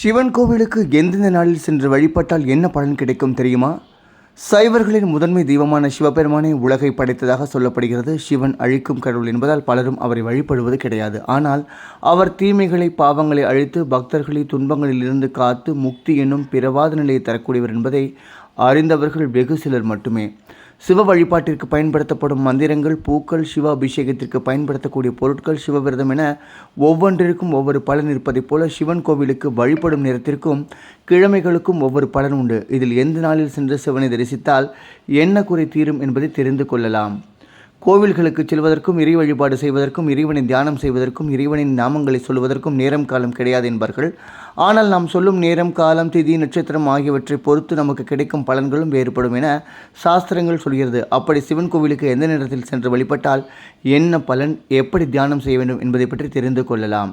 சிவன் கோவிலுக்கு எந்தெந்த நாளில் சென்று வழிபட்டால் என்ன பலன் கிடைக்கும் தெரியுமா? சைவர்களின் முதன்மை தெய்வமான சிவபெருமானை உலகை படைத்ததாக சொல்லப்படுகிறது. சிவன் அழிக்கும் கடவுள் என்பதால் பலரும் அவரை வழிபடுவது கிடையாது. ஆனால் அவர் தீமைகளை பாவங்களை அழித்து பக்தர்களை துன்பங்களிலிருந்து காத்து முக்தி என்னும் பிறவாத நிலையை தரக்கூடியவர் என்பதை அறிந்தவர்கள் வெகு சிலர் மட்டுமே. சிவ வழிபாட்டிற்கு பயன்படுத்தப்படும் மந்திரங்கள், பூக்கள், சிவ அபிஷேகத்திற்கு பயன்படுத்தக்கூடிய பொருட்கள், சிவவிரதம் என ஒவ்வொன்றிற்கும் ஒவ்வொரு பலன் இருப்பதைப் போல சிவன் கோவிலுக்கு வழிபடும் நேரத்திற்கும் கிழமைகளுக்கும் ஒவ்வொரு பலன் உண்டு. இதில் எந்த நாளில் சென்று சிவனை தரிசித்தால் என்ன குறை தீரும் என்பதை தெரிந்து கொள்ளலாம். கோவில்களுக்கு செல்வதற்கும் இறை வழிபாடு செய்வதற்கும் இறைவனை தியானம் செய்வதற்கும் இறைவனின் நாமங்களை சொல்வதற்கும் நேரம் காலம் கிடையாது என்பார்கள். ஆனால் நாம் சொல்லும் நேரம் காலம் திதி நட்சத்திரம் ஆகியவற்றை பொறுத்து நமக்கு கிடைக்கும் பலன்களும் வேறுபடும் என சாஸ்திரங்கள் சொல்கிறது. அப்படி சிவன் கோவிலுக்கு எந்த நேரத்தில் சென்று வழிபட்டால் என்ன பலன், எப்படி தியானம் செய்ய வேண்டும் என்பதை பற்றி தெரிந்து கொள்ளலாம்.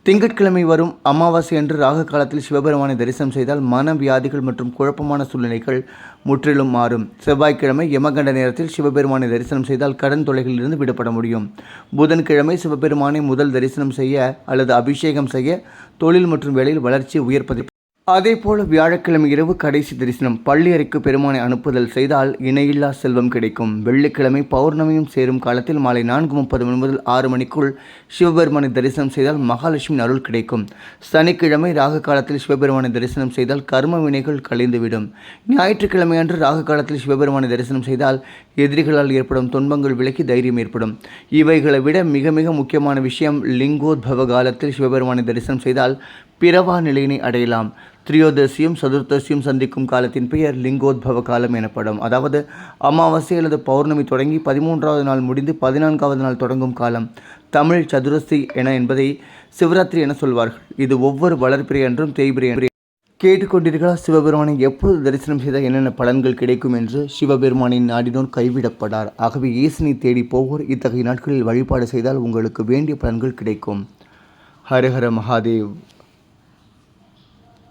திங்கட்கிழமை வரும் அமாவாசை அன்று ராகு காலத்தில் சிவபெருமானை தரிசனம் செய்தால் மன வியாதிகள் மற்றும் குழப்பமான சூழ்நிலைகள் முற்றிலும் மாறும். செவ்வாய்க்கிழமை யமகண்ட நேரத்தில் சிவபெருமானை தரிசனம் செய்தால் கடன் தொல்லைகளிலிருந்து விடுபட முடியும். புதன்கிழமை சிவபெருமானை முதல் தரிசனம் செய்ய அல்லது அபிஷேகம் செய்ய தொழில் மற்றும் வேலையில் வளர்ச்சி உயர்ப்பதை. அதேபோல வியாழக்கிழமை இரவு கடைசி தரிசனம் பள்ளி அறைக்கு பெருமானை அனுப்புதல் செய்தால் இணையில்லா செல்வம் கிடைக்கும். வெள்ளிக்கிழமை பௌர்ணமியும் சேரும் காலத்தில் மாலை 4:30 மணி முதல் 6 மணிக்குள் சிவபெருமானை தரிசனம் செய்தால் மகாலட்சுமி அருள் கிடைக்கும். சனிக்கிழமை ராகு காலத்தில் சிவபெருமானை தரிசனம் செய்தால் கர்ம வினைகள் கழிந்துவிடும். ஞாயிற்றுக்கிழமை அன்று ராகு காலத்தில் சிவபெருமானை தரிசனம் செய்தால் எதிரிகளால் ஏற்படும் துன்பங்கள் விலக்கி தைரியம் ஏற்படும். இவைகளை விட மிக மிக முக்கியமான விஷயம், லிங்கோத்பவ காலத்தில் சிவபெருமானை தரிசனம் செய்தால் பிறவா நிலையினை அடையலாம். திரியோதசியும் சதுர்த்தசியும் சந்திக்கும் காலத்தின் பெயர் லிங்கோத்பவ காலம் எனப்படும். அதாவது அமாவாசை அல்லது பௌர்ணமி தொடங்கி 13வது நாள் முடிந்து 14வது நாள் தொடங்கும் காலம். தமிழ் சதுரஸ்தி என்பதை சிவராத்திரி என சொல்வார்கள். இது ஒவ்வொரு வளர்பிறை என்றும் தேய்பிறை என்று. கேட்டுக்கொண்டீர்களா? சிவபெருமானை எப்போது தரிசனம் செய்தால் என்னென்ன பலன்கள் கிடைக்கும் என்று. சிவபெருமானின் நாடினோர் கைவிடப்படார். ஆகவே ஈசனை தேடி போவோர் இத்தகைய நாட்களில் வழிபாடு செய்தால் உங்களுக்கு வேண்டிய பலன்கள் கிடைக்கும். ஹர ஹர மகாதேவ்.